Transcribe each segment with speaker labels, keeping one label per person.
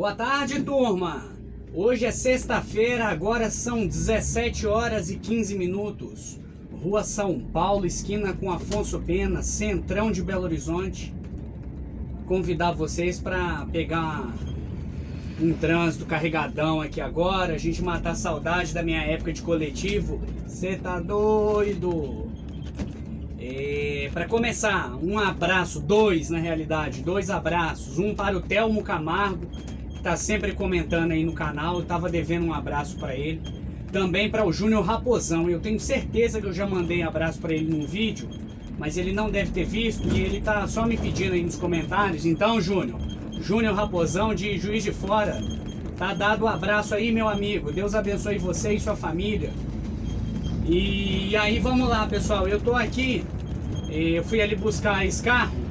Speaker 1: Boa tarde, turma! Hoje é sexta-feira, agora são 17 horas e 15 minutos. Rua São Paulo, esquina com Afonso Pena, centrão de Belo Horizonte. Convidar vocês para pegar um trânsito carregadão aqui agora, a gente matar a saudade da minha época de coletivo. Cê tá doido? Para começar, um abraço, dois na realidade, dois abraços. Um para o Telmo Camargo, que tá sempre comentando aí no canal, eu tava devendo um abraço para ele. Também para o Júnior Raposão, eu tenho certeza que eu já mandei abraço para ele num vídeo, mas ele não deve ter visto e ele tá só me pedindo aí nos comentários. Então, Júnior Raposão de Juiz de Fora, tá dado um abraço aí, meu amigo. Deus abençoe você e sua família. E aí vamos lá, pessoal, eu tô aqui, eu fui ali buscar esse carro,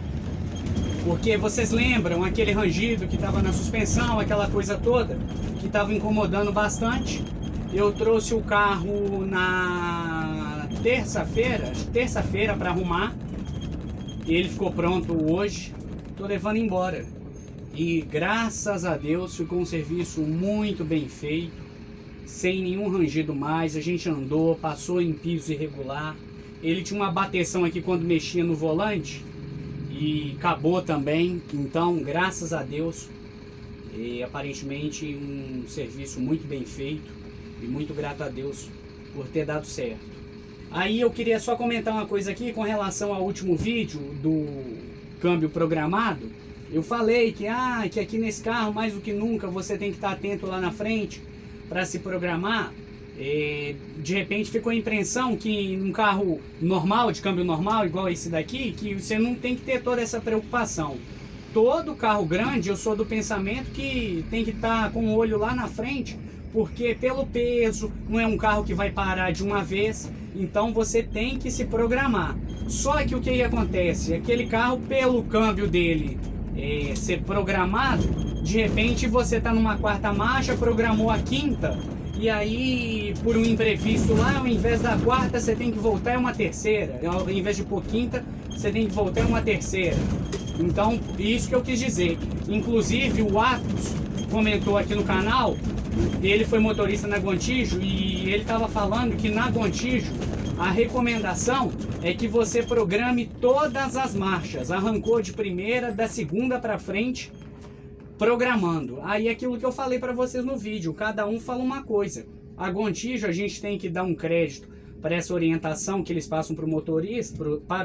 Speaker 1: porque vocês lembram aquele rangido que estava na suspensão, aquela coisa toda, que estava incomodando bastante. Eu trouxe o carro na terça-feira para arrumar, ele ficou pronto hoje, tô levando embora. E graças a Deus ficou um serviço muito bem feito, sem nenhum rangido mais. A gente andou, passou em piso irregular. Ele tinha uma bateção aqui quando mexia no volante e acabou também. Então, graças a Deus, aparentemente um serviço muito bem feito e muito grato a Deus por ter dado certo. Aí eu queria só comentar uma coisa aqui com relação ao último vídeo do câmbio programado. Eu falei que aqui nesse carro, mais do que nunca, você tem que estar atento lá na frente para se programar. De repente ficou a impressão que num carro normal, de câmbio normal, igual esse daqui, que você não tem que ter toda essa preocupação. Todo carro grande, eu sou do pensamento que tem que estar com o olho lá na frente, porque pelo peso, não é um carro que vai parar de uma vez, então você tem que se programar. Só que o que acontece? Aquele carro, pelo câmbio dele ser programado, de repente você está numa quarta marcha, programou a quinta, e aí por um imprevisto lá, ao invés da quarta você tem que voltar, é uma terceira. Ao invés de pôr quinta, você tem que voltar, é uma terceira. Então, isso que eu quis dizer. Inclusive o Atos comentou aqui no canal, ele foi motorista na Gontijo e ele estava falando que na Gontijo a recomendação é que você programe todas as marchas. Arrancou de primeira, da segunda para frente, programando. Aí aquilo que eu falei para vocês no vídeo, cada um fala uma coisa. A Gontijo, a gente tem que dar um crédito para essa orientação que eles passam para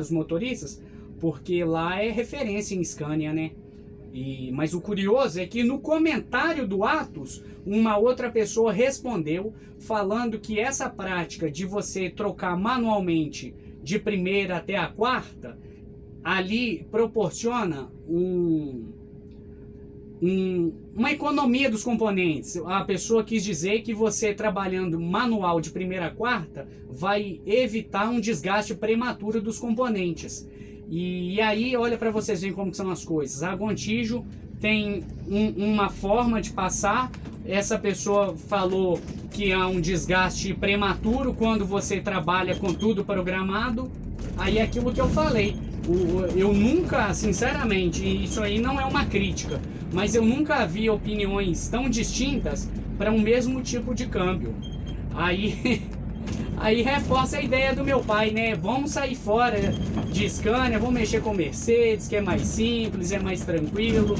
Speaker 1: os motoristas, porque lá é referência em Scania, né? Mas o curioso é que no comentário do Atos, uma outra pessoa respondeu falando que essa prática de você trocar manualmente de primeira até a quarta, ali proporciona uma economia dos componentes. A pessoa quis dizer que você trabalhando manual de primeira a quarta vai evitar um desgaste prematuro dos componentes. E aí, olha para vocês verem como são as coisas. A Gontijo tem uma forma de passar. Essa pessoa falou que há um desgaste prematuro quando você trabalha com tudo programado. Aí é aquilo que eu falei. Eu nunca, sinceramente, isso aí não é uma crítica, mas eu nunca vi opiniões tão distintas para um mesmo tipo de câmbio. Aí reforça a ideia do meu pai, né? Vamos sair fora de Scania, vamos mexer com Mercedes, que é mais simples, é mais tranquilo.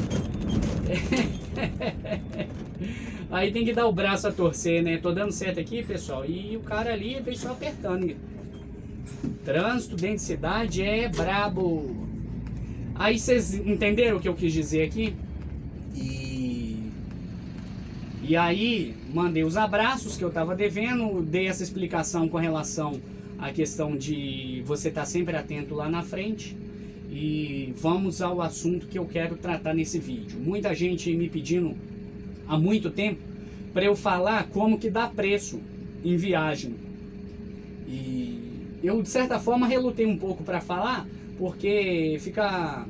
Speaker 1: Aí tem que dar o braço a torcer, né? Tô dando certo aqui, pessoal, e o cara ali veio só apertando. Trânsito dentro de cidade é brabo. Aí vocês entenderam o que eu quis dizer aqui? E aí, mandei os abraços que eu estava devendo, dei essa explicação com relação à questão de você estar sempre atento lá na frente. E vamos ao assunto que eu quero tratar nesse vídeo. Muita gente me pedindo há muito tempo para eu falar como que dá preço em viagem. E eu, de certa forma, relutei um pouco para falar, porque fica,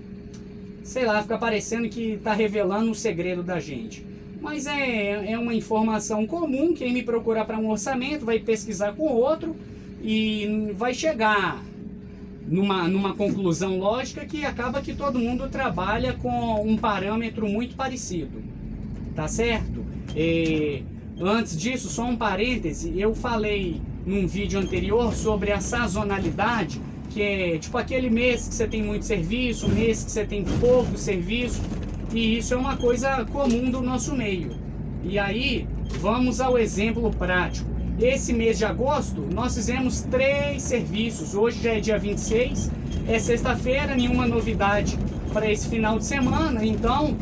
Speaker 1: sei lá, fica parecendo que está revelando o segredo da gente. Mas é uma informação comum. Quem me procurar para um orçamento vai pesquisar com outro e vai chegar numa conclusão lógica que acaba que todo mundo trabalha com um parâmetro muito parecido. tá certo? Antes disso, só um parêntese, eu falei num vídeo anterior sobre a sazonalidade, que é tipo aquele mês que você tem muito serviço, mês que você tem pouco serviço, e isso é uma coisa comum do nosso meio. E aí, vamos ao exemplo prático. Esse mês de agosto, nós fizemos 3 serviços, hoje já é dia 26, é sexta-feira, nenhuma novidade para esse final de semana, então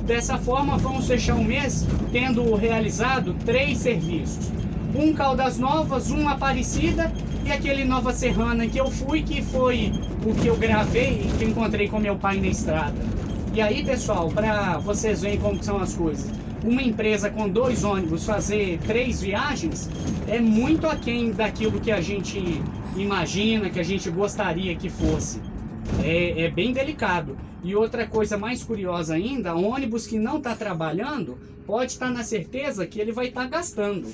Speaker 1: dessa forma vamos fechar o mês tendo realizado 3 serviços. Um Caldas Novas, um Aparecida e aquele Nova Serrana que eu fui, que foi o que eu gravei e que encontrei com meu pai na estrada. E aí, pessoal, para vocês verem como são as coisas, uma empresa com 2 ônibus fazer 3 viagens é muito aquém daquilo que a gente imagina, que a gente gostaria que fosse. É bem delicado. E outra coisa mais curiosa ainda, ônibus que não está trabalhando, pode estar na certeza que ele vai estar gastando.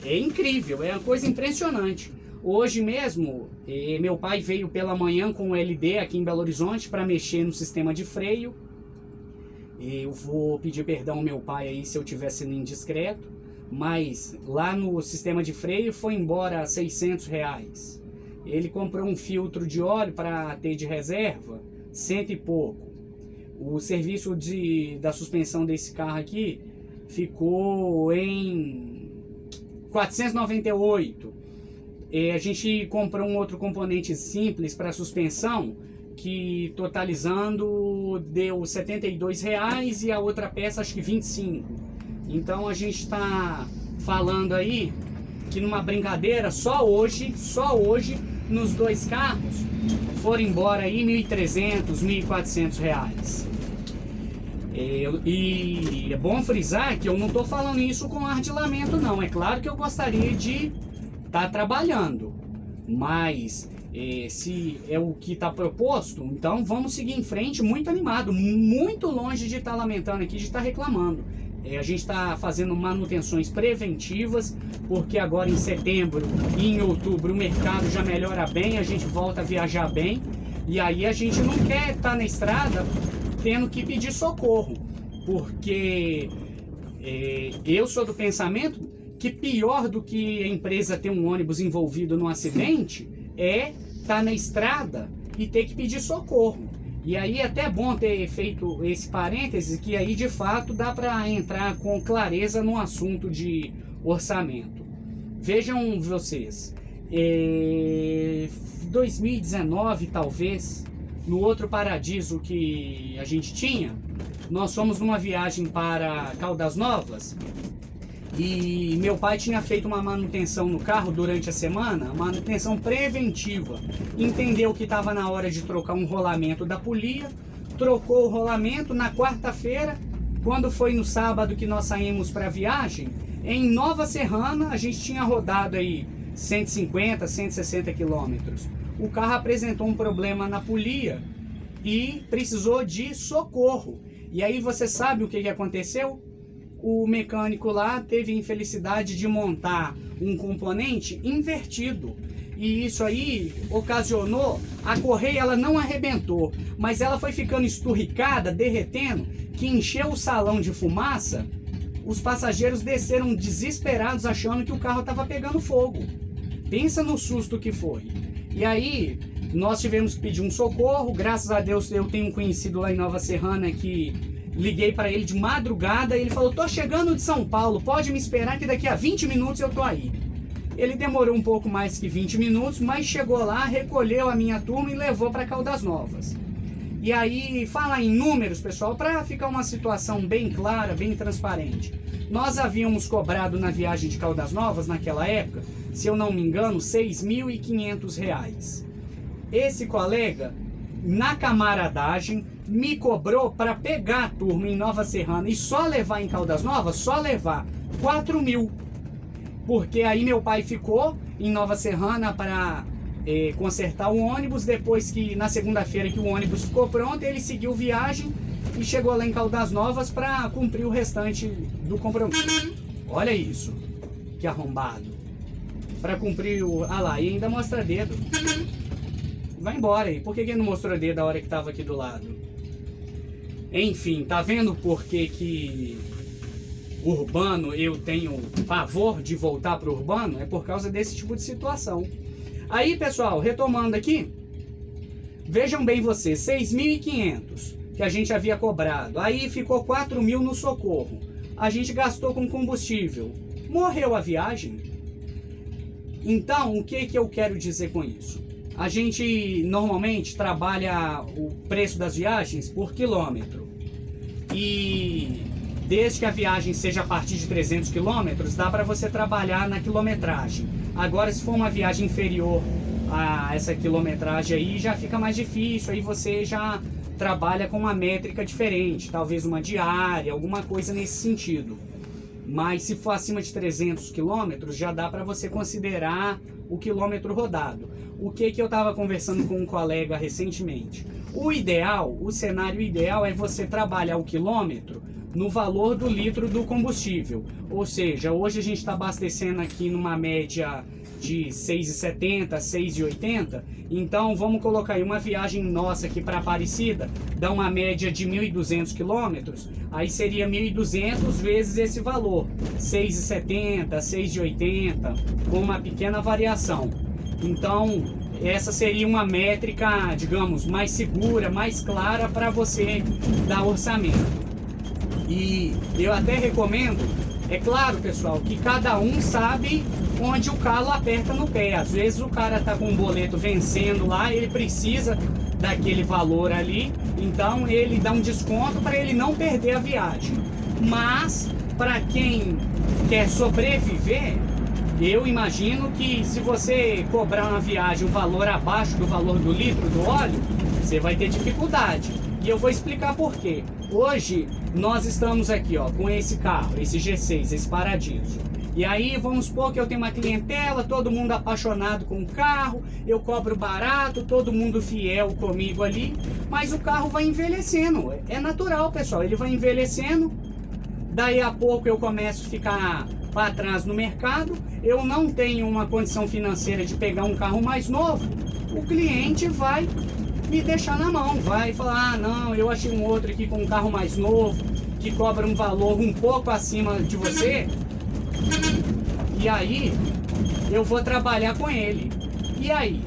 Speaker 1: É incrível, é uma coisa impressionante. Hoje mesmo, meu pai veio pela manhã com o LD aqui em Belo Horizonte para mexer no sistema de freio. Eu vou pedir perdão ao meu pai aí se eu estiver sendo indiscreto, mas lá no sistema de freio foi embora R$600. Ele comprou um filtro de óleo para ter de reserva, 100 e pouco. O serviço da suspensão desse carro aqui ficou em 498. A gente comprou um outro componente simples para suspensão, que totalizando deu R$72 e a outra peça acho que 25. Então a gente está falando aí que numa brincadeira, só hoje, nos 2 carros, foram embora aí R$1.300, R$1.400. E é bom frisar que eu não estou falando isso com ar de lamento não. É claro que eu gostaria de estar trabalhando, mas se é o que está proposto, então vamos seguir em frente, muito animado, muito longe de estar lamentando aqui, de estar reclamando. A gente está fazendo manutenções preventivas, porque agora em setembro e em outubro o mercado já melhora bem, a gente volta a viajar bem, e aí a gente não quer estar na estrada tendo que pedir socorro, porque eu sou do pensamento que pior do que a empresa ter um ônibus envolvido num acidente é estar na estrada e ter que pedir socorro. E aí é até bom ter feito esse parêntese, que aí de fato dá para entrar com clareza no assunto de orçamento. Vejam vocês, 2019 talvez, no outro paradiso que a gente tinha, nós fomos numa viagem para Caldas Novas e meu pai tinha feito uma manutenção no carro durante a semana, manutenção preventiva. Entendeu que estava na hora de trocar um rolamento da polia, trocou o rolamento. Na quarta-feira, quando foi no sábado que nós saímos para a viagem, em Nova Serrana, a gente tinha rodado aí 150, 160 quilômetros. O carro apresentou um problema na polia e precisou de socorro. E aí você sabe o que aconteceu? O mecânico lá teve a infelicidade de montar um componente invertido. E isso aí ocasionou, a correia ela não arrebentou, mas ela foi ficando esturricada, derretendo, que encheu o salão de fumaça. Os passageiros desceram desesperados achando que o carro estava pegando fogo. Pensa no susto que foi. E aí nós tivemos que pedir um socorro. Graças a Deus eu tenho um conhecido lá em Nova Serrana que liguei para ele de madrugada e ele falou: tô chegando de São Paulo, pode me esperar que daqui a 20 minutos eu tô aí. Ele demorou um pouco mais que 20 minutos, mas chegou lá, recolheu a minha turma e levou para Caldas Novas. E aí, falar em números, pessoal, para ficar uma situação bem clara, bem transparente. Nós havíamos cobrado na viagem de Caldas Novas, naquela época, se eu não me engano, R$6.500. Esse colega, na camaradagem, me cobrou para pegar a turma em Nova Serrana e só levar em Caldas Novas, só levar 4 mil. Porque aí meu pai ficou em Nova Serrana para consertar o ônibus. Depois que, na segunda-feira que o ônibus ficou pronto, ele seguiu viagem e chegou lá em Caldas Novas para cumprir o restante do compromisso. Olha isso, que arrombado. Para cumprir o... Ah lá, e ainda mostra dedo. Vai embora aí. Por que ele não mostrou dedo a hora que estava aqui do lado? Enfim, tá vendo por que urbano eu tenho pavor de voltar para o urbano, é por causa desse tipo de situação. Aí, pessoal, retomando aqui, vejam bem vocês, 6.500 que a gente havia cobrado, aí ficou 4.000 no socorro, a gente gastou com combustível, morreu a viagem. Então, o que eu quero dizer com isso? A gente normalmente trabalha o preço das viagens por quilômetro. E desde que a viagem seja a partir de 300 quilômetros, dá para você trabalhar na quilometragem. Agora, se for uma viagem inferior a essa quilometragem aí, já fica mais difícil. Aí você já trabalha com uma métrica diferente, talvez uma diária, alguma coisa nesse sentido. Mas se for acima de 300 quilômetros, já dá para você considerar o quilômetro rodado. O que eu estava conversando com um colega recentemente? O ideal, o cenário ideal é você trabalhar o quilômetro no valor do litro do combustível. Ou seja, hoje a gente está abastecendo aqui numa média de 6,70, 6,80. Então vamos colocar aí uma viagem nossa aqui para Aparecida, dá uma média de 1.200 quilômetros. Aí seria 1.200 vezes esse valor, 6,70, 6,80, com uma pequena variação. Então essa seria uma métrica, digamos, mais segura, mais clara para você dar orçamento. E eu até recomendo, é claro, pessoal, que cada um sabe onde o calo aperta no pé. Às vezes o cara tá com um boleto vencendo lá, ele precisa daquele valor ali, então ele dá um desconto para ele não perder a viagem. Mas para quem quer sobreviver, eu imagino que se você cobrar uma viagem um valor abaixo do valor do litro do óleo, você vai ter dificuldade. E eu vou explicar por quê. Hoje nós estamos aqui, ó, com esse carro, esse G6, esse Paradiso. E aí vamos supor que eu tenho uma clientela, todo mundo apaixonado com o carro, eu cobro barato, todo mundo fiel comigo ali, mas o carro vai envelhecendo. É natural, pessoal, ele vai envelhecendo. Daí a pouco eu começo a ficar para trás no mercado, eu não tenho uma condição financeira de pegar um carro mais novo, o cliente vai me deixar na mão, vai falar, ah não, eu achei um outro aqui com um carro mais novo, que cobra um valor um pouco acima de você, e aí eu vou trabalhar com ele. E aí,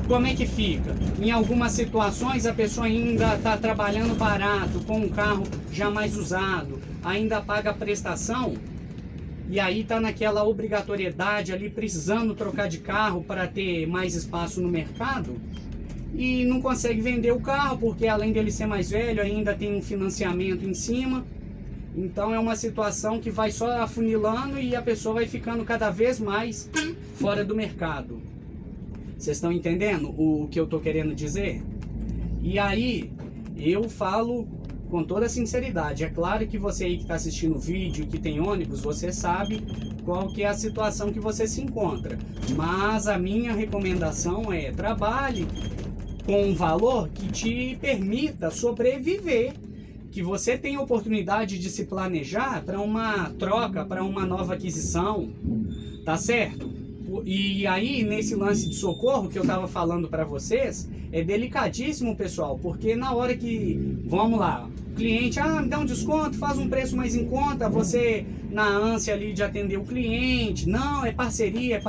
Speaker 1: como é que fica? Em algumas situações a pessoa ainda está trabalhando barato, com um carro já mais usado, ainda paga a prestação, e aí está naquela obrigatoriedade ali, precisando trocar de carro para ter mais espaço no mercado, e não consegue vender o carro, porque além dele ser mais velho, ainda tem um financiamento em cima. Então é uma situação que vai só afunilando e a pessoa vai ficando cada vez mais fora do mercado. Vocês estão entendendo o que eu estou querendo dizer? E aí, eu falo com toda sinceridade. É claro que você aí que está assistindo o vídeo, que tem ônibus, você sabe qual que é a situação que você se encontra. Mas a minha recomendação é trabalhe com um valor que te permita sobreviver, que você tenha oportunidade de se planejar para uma troca, para uma nova aquisição, tá certo? E aí, nesse lance de socorro que eu estava falando para vocês, é delicadíssimo, pessoal, porque na hora que, vamos lá, o cliente, me dá um desconto, faz um preço mais em conta, você na ânsia ali de atender o cliente, não, é parceria,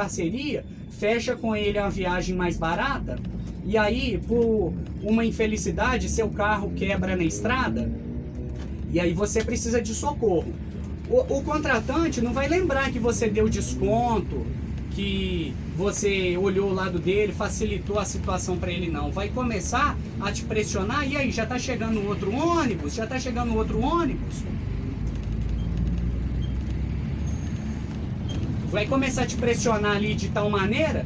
Speaker 1: fecha com ele a viagem mais barata, e aí, por uma infelicidade, seu carro quebra na estrada, e aí você precisa de socorro. O contratante não vai lembrar que você deu desconto, que você olhou o lado dele, facilitou a situação para ele, não. Vai começar a te pressionar, e aí, já está chegando outro ônibus? Já está chegando outro ônibus? Vai começar a te pressionar ali de tal maneira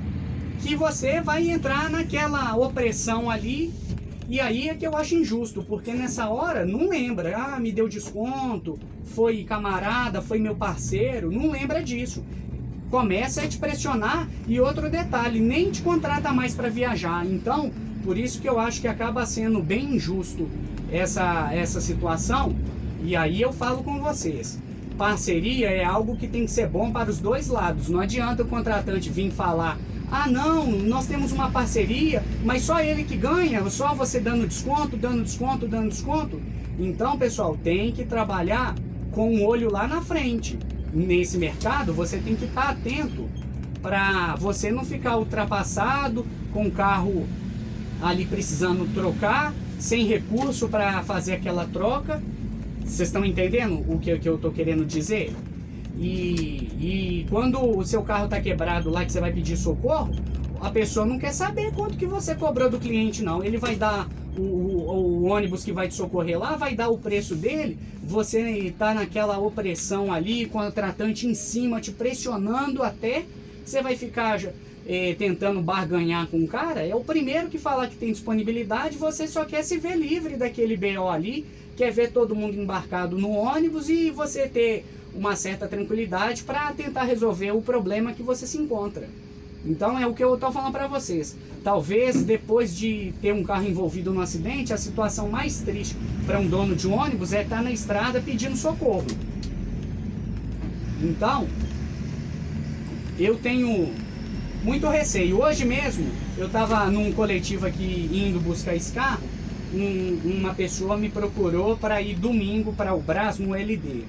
Speaker 1: que você vai entrar naquela opressão ali, e aí é que eu acho injusto, porque nessa hora não lembra, me deu desconto, foi camarada, foi meu parceiro, não lembra disso. Começa a te pressionar, e outro detalhe, nem te contrata mais para viajar. Então, por isso que eu acho que acaba sendo bem injusto essa situação. E aí eu falo com vocês, parceria é algo que tem que ser bom para os dois lados. Não adianta o contratante vir falar, não, nós temos uma parceria, mas só ele que ganha, só você dando desconto. Então, pessoal, tem que trabalhar com um olho lá na frente. Nesse mercado, você tem que estar atento para você não ficar ultrapassado, com o carro ali precisando trocar, sem recurso para fazer aquela troca. Vocês estão entendendo o que eu estou querendo dizer? E quando o seu carro está quebrado lá, que você vai pedir socorro, a pessoa não quer saber quanto que você cobrou do cliente, não. Ele vai dar o ônibus que vai te socorrer lá, vai dar o preço dele. Você está naquela opressão ali, com o tratante em cima, te pressionando até. Você vai ficar tentando barganhar com o cara. É o primeiro que falar que tem disponibilidade, você só quer se ver livre daquele BO ali, quer ver todo mundo embarcado no ônibus e você ter uma certa tranquilidade para tentar resolver o problema que você se encontra. Então é o que eu estou falando para vocês. Talvez depois de ter um carro envolvido no acidente, a situação mais triste para um dono de um ônibus é estar na estrada pedindo socorro. Então, eu tenho muito receio. Hoje mesmo, eu estava num coletivo aqui indo buscar esse carro. Uma pessoa me procurou para ir domingo para o Brás no LD.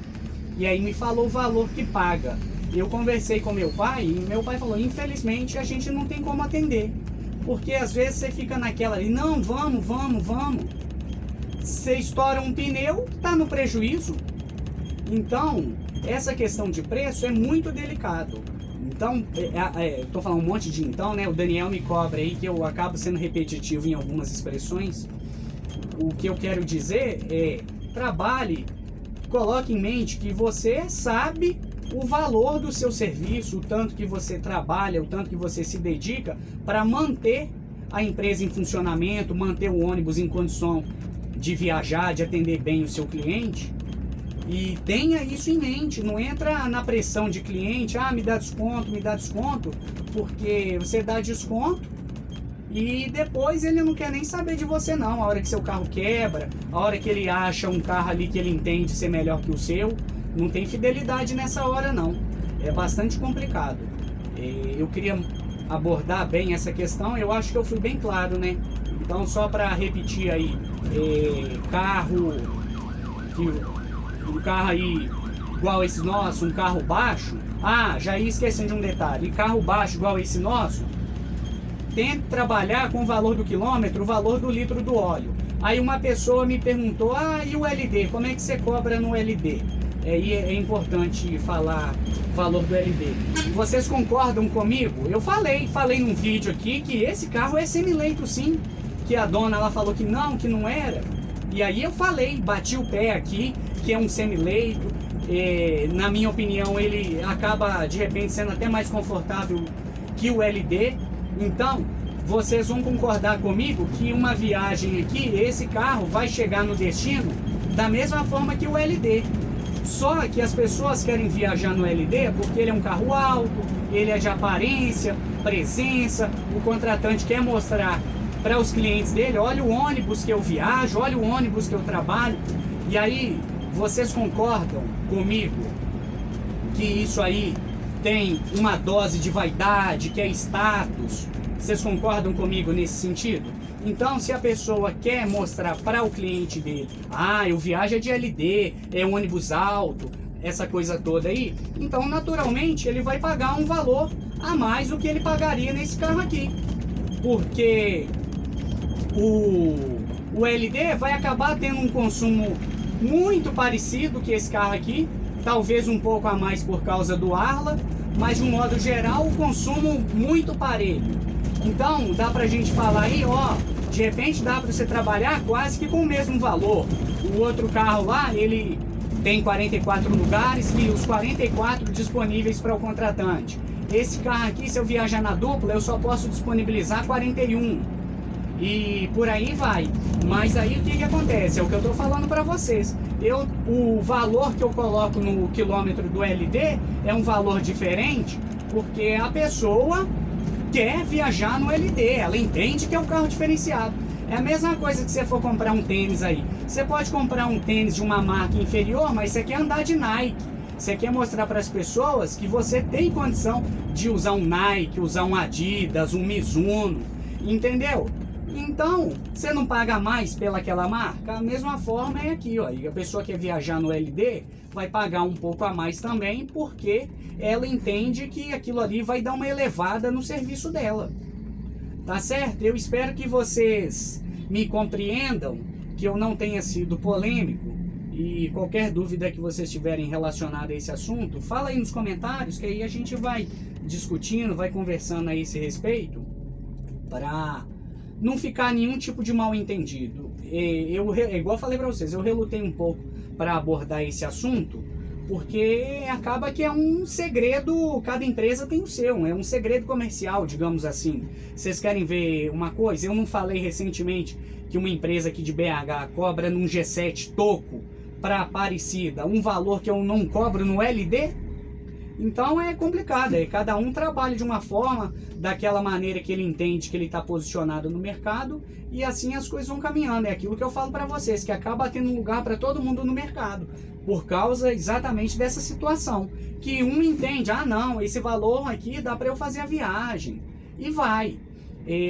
Speaker 1: E aí me falou o valor que paga. Eu conversei com meu pai e meu pai falou: infelizmente a gente não tem como atender. Porque às vezes você fica naquela ali, não, vamos. Você estoura um pneu, tá no prejuízo. Então, essa questão de preço é muito delicado. Então, tô falando um monte de então, né? O Daniel me cobra aí que eu acabo sendo repetitivo em algumas expressões. O que eu quero dizer é, trabalhe, coloque em mente que você sabe o valor do seu serviço, o tanto que você trabalha, o tanto que você se dedica para manter a empresa em funcionamento, manter o ônibus em condição de viajar, de atender bem o seu cliente. E tenha isso em mente, não entra na pressão de cliente, me dá desconto, porque você dá desconto e depois ele não quer nem saber de você não, a hora que seu carro quebra, a hora que ele acha um carro ali que ele entende ser melhor que o seu. Não tem fidelidade nessa hora não, é bastante complicado. Eu queria abordar bem essa questão, eu acho que eu fui bem claro, né? Então só para repetir aí, um carro aí igual esse nosso, um carro baixo, já ia esquecendo de um detalhe, carro baixo igual esse nosso, tente trabalhar com o valor do quilômetro, o valor do litro do óleo. Aí uma pessoa me perguntou, e o LD, como é que você cobra no LD? E é importante falar o valor do LD. Vocês concordam comigo? Eu falei num vídeo aqui que esse carro é semileito sim, que a dona ela falou que não era. E aí eu bati o pé aqui, que é um semileito. Na minha opinião, ele acaba de repente sendo até mais confortável que o LD. Então, vocês vão concordar comigo que uma viagem aqui, esse carro vai chegar no destino da mesma forma que o LD. Só que as pessoas querem viajar no LD porque ele é um carro alto, ele é de aparência, presença, o contratante quer mostrar para os clientes dele, olha o ônibus que eu viajo, olha o ônibus que eu trabalho. E aí, vocês concordam comigo que isso aí tem uma dose de vaidade, que é status? Vocês concordam comigo nesse sentido? Então, se a pessoa quer mostrar para o cliente dele, eu viajo de LD, é um ônibus alto, essa coisa toda aí, então naturalmente ele vai pagar um valor a mais do que ele pagaria nesse carro aqui. Porque o LD vai acabar tendo um consumo muito parecido que esse carro aqui, talvez um pouco a mais por causa do Arla, mas de um modo geral o consumo muito parelho. Então dá pra gente falar aí, de repente dá pra você trabalhar quase que com o mesmo valor. O outro carro lá, ele tem 44 lugares e os 44 disponíveis para o contratante. Esse carro aqui, se eu viajar na dupla, eu só posso disponibilizar 41. E por aí vai. Mas aí o que acontece? É o que eu tô falando para vocês. O valor que eu coloco no quilômetro do LD é um valor diferente, porque a pessoa quer viajar no LD, ela entende que é um carro diferenciado. É a mesma coisa que você for comprar um tênis aí. Você pode comprar um tênis de uma marca inferior, mas você quer andar de Nike. Você quer mostrar para as pessoas que você tem condição de usar um Nike, usar um Adidas, um Mizuno, entendeu? Então, você não paga mais pelaquela marca? A mesma forma é aqui, ó. E a pessoa que quer viajar no LD vai pagar um pouco a mais também, porque ela entende que aquilo ali vai dar uma elevada no serviço dela. Tá certo? Eu espero que vocês me compreendam, que eu não tenha sido polêmico. E qualquer dúvida que vocês tiverem relacionada a esse assunto, fala aí nos comentários, que aí a gente vai discutindo, vai conversando a esse respeito, para não ficar nenhum tipo de mal entendido. Igual eu falei para vocês, eu relutei um pouco para abordar esse assunto, porque acaba que é um segredo, cada empresa tem o seu, é um segredo comercial, digamos assim. Vocês querem ver uma coisa? Eu não falei recentemente que uma empresa aqui de BH cobra num G7 toco para Aparecida um valor que eu não cobro no LD? Então é complicado, cada um trabalha de uma forma, daquela maneira que ele entende que ele está posicionado no mercado, e assim as coisas vão caminhando. É aquilo que eu falo para vocês, que acaba tendo lugar para todo mundo no mercado, por causa exatamente dessa situação, que um entende, ah não, esse valor aqui dá para eu fazer a viagem, e vai.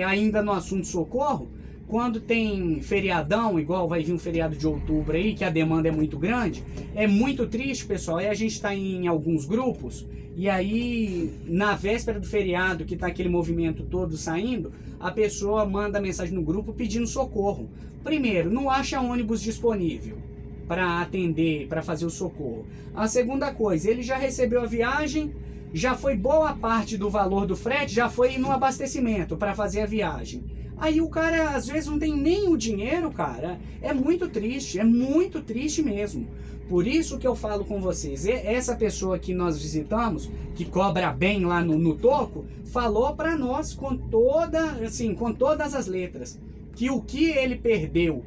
Speaker 1: Ainda no assunto socorro, quando tem feriadão, igual vai vir um feriado de outubro aí, que a demanda é muito grande, é muito triste, pessoal. Aí a gente está em alguns grupos, e aí na véspera do feriado, que está aquele movimento todo saindo, a pessoa manda mensagem no grupo pedindo socorro. Primeiro, não acha ônibus disponível para atender, para fazer o socorro. A segunda coisa, ele já recebeu a viagem, já foi boa parte do valor do frete, já foi no abastecimento para fazer a viagem. Aí o cara às vezes não tem nem o dinheiro, cara. É muito triste mesmo. Por isso que eu falo com vocês, essa pessoa que nós visitamos, que cobra bem lá no toco, falou para nós com todas as letras, que o que ele perdeu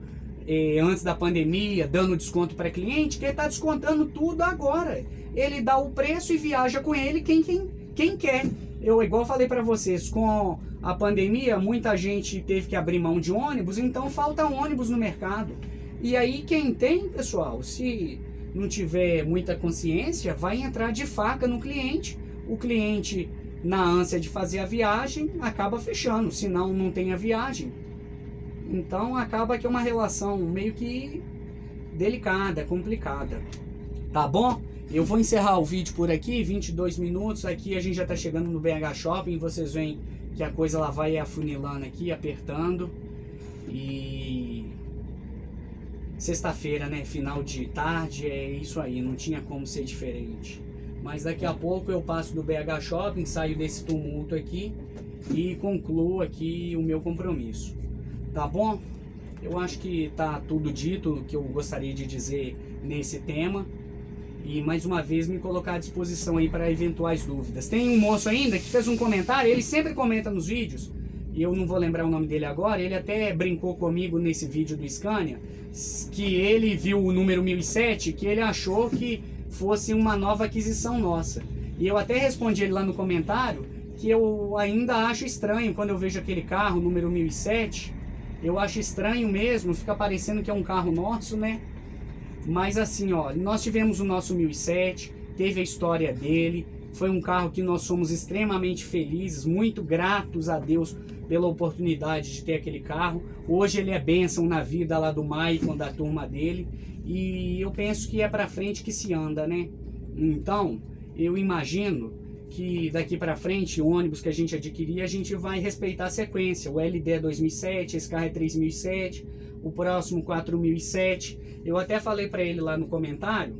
Speaker 1: antes da pandemia, dando desconto para cliente, que ele está descontando tudo agora. Ele dá o preço e viaja com ele quem quer. Eu igual falei para vocês, com a pandemia, muita gente teve que abrir mão de ônibus, então falta ônibus no mercado. E aí quem tem, pessoal, se não tiver muita consciência, vai entrar de faca no cliente. O cliente, na ânsia de fazer a viagem, acaba fechando, senão não tem a viagem. Então acaba que é uma relação meio que delicada, complicada. Tá bom? Eu vou encerrar o vídeo por aqui, 22 minutos. Aqui a gente já tá chegando no BH Shopping. Vocês veem que a coisa lá vai afunilando aqui, apertando. E sexta-feira, né? Final de tarde, é isso aí. Não tinha como ser diferente. Mas daqui a pouco eu passo do BH Shopping, saio desse tumulto aqui e concluo aqui o meu compromisso. Tá bom? Eu acho que tá tudo dito o que eu gostaria de dizer nesse tema. E mais uma vez me colocar à disposição aí para eventuais dúvidas. Tem um moço ainda que fez um comentário, ele sempre comenta nos vídeos, e eu não vou lembrar o nome dele agora, ele até brincou comigo nesse vídeo do Scania, que ele viu o número 1007, que ele achou que fosse uma nova aquisição nossa. E eu até respondi ele lá no comentário, que eu ainda acho estranho quando eu vejo aquele carro, número 1007, eu acho estranho mesmo, fica parecendo que é um carro nosso, né? Mas assim, ó, nós tivemos o nosso 1007, teve a história dele, foi um carro que nós somos extremamente felizes, muito gratos a Deus pela oportunidade de ter aquele carro. Hoje ele é bênção na vida lá do Maicon, da turma dele, e eu penso que é pra frente que se anda, né? Então, eu imagino que daqui pra frente, o ônibus que a gente adquirir, a gente vai respeitar a sequência. O LD é 2007, esse carro é 3007, o próximo 4007. Eu até falei para ele lá no comentário,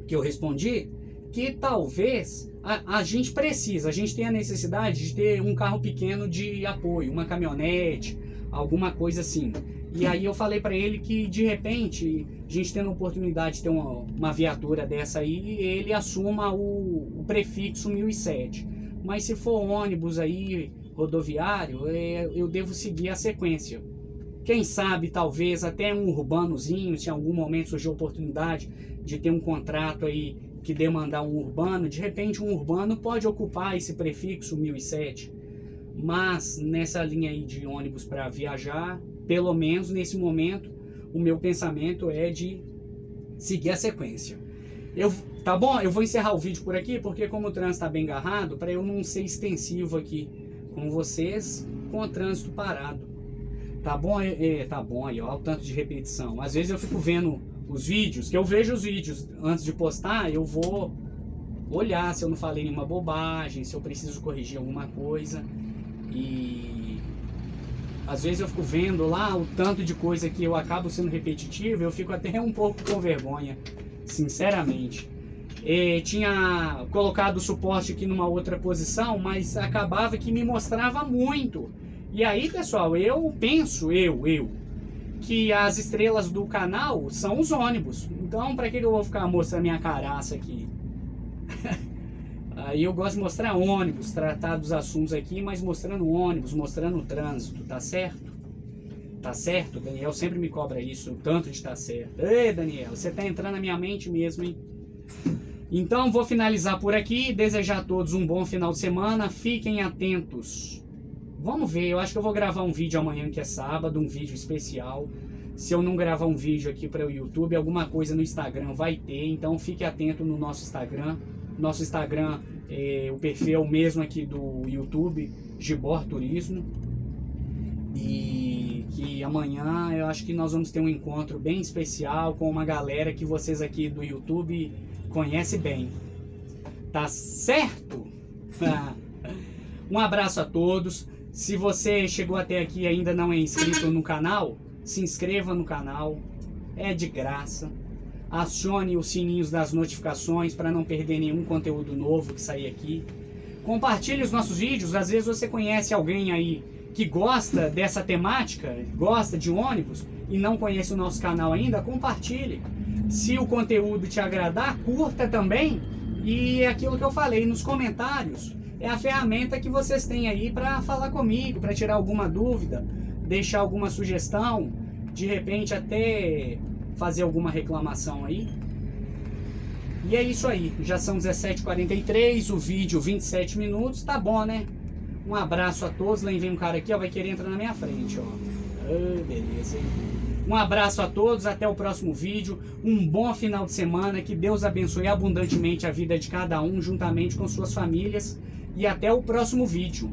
Speaker 1: que eu respondi, que talvez a gente tem a necessidade de ter um carro pequeno de apoio, uma caminhonete, alguma coisa assim. E aí eu falei para ele que de repente, a gente tendo a oportunidade de ter uma viatura dessa aí, ele assuma o prefixo 1007. Mas se for ônibus aí, rodoviário, eu devo seguir a sequência. Quem sabe, talvez, até um urbanozinho, se em algum momento surgir a oportunidade de ter um contrato aí que demandar um urbano, de repente um urbano pode ocupar esse prefixo 1007. Mas nessa linha aí de ônibus para viajar, pelo menos nesse momento, o meu pensamento é de seguir a sequência. Tá bom? Eu vou encerrar o vídeo por aqui, porque como o trânsito está bem agarrado, para eu não ser extensivo aqui com vocês, com o trânsito parado. Tá bom, tá bom aí, ó, o tanto de repetição. Às vezes eu fico vendo os vídeos, que eu vejo os vídeos antes de postar, eu vou olhar se eu não falei nenhuma bobagem, se eu preciso corrigir alguma coisa. E às vezes eu fico vendo lá o tanto de coisa que eu acabo sendo repetitivo, eu fico até um pouco com vergonha, sinceramente. Tinha colocado o suporte aqui numa outra posição, mas acabava que me mostrava muito. E aí, pessoal, eu penso, que as estrelas do canal são os ônibus. Então, para que eu vou ficar mostrando minha caraça aqui? Aí eu gosto de mostrar ônibus, tratar dos assuntos aqui, mas mostrando ônibus, mostrando o trânsito, tá certo? Tá certo? Daniel sempre me cobra isso, o tanto de tá certo. Ei, Daniel, você tá entrando na minha mente mesmo, hein? Então, vou finalizar por aqui, desejar a todos um bom final de semana, fiquem atentos. Vamos ver, eu acho que eu vou gravar um vídeo amanhã, que é sábado, um vídeo especial. Se eu não gravar um vídeo aqui para o YouTube, alguma coisa no Instagram vai ter, então fique atento no nosso Instagram. Nosso Instagram, o perfil é o mesmo aqui do YouTube, Gibor Turismo. E que amanhã eu acho que nós vamos ter um encontro bem especial com uma galera que vocês aqui do YouTube conhecem bem. Tá certo? Um abraço a todos. Se você chegou até aqui e ainda não é inscrito no canal, se inscreva no canal, é de graça. Acione os sininhos das notificações para não perder nenhum conteúdo novo que sair aqui. Compartilhe os nossos vídeos, às vezes você conhece alguém aí que gosta dessa temática, gosta de ônibus e não conhece o nosso canal ainda, compartilhe. Se o conteúdo te agradar, curta também. E é aquilo que eu falei nos comentários, é a ferramenta que vocês têm aí para falar comigo, para tirar alguma dúvida, deixar alguma sugestão, de repente até fazer alguma reclamação aí. E é isso aí, já são 17h43, o vídeo 27 minutos, tá bom, né? Um abraço a todos, lá vem um cara aqui, ó, vai querer entrar na minha frente, ó. Beleza, hein? Um abraço a todos, até o próximo vídeo, um bom final de semana, que Deus abençoe abundantemente a vida de cada um, juntamente com suas famílias, e até o próximo vídeo.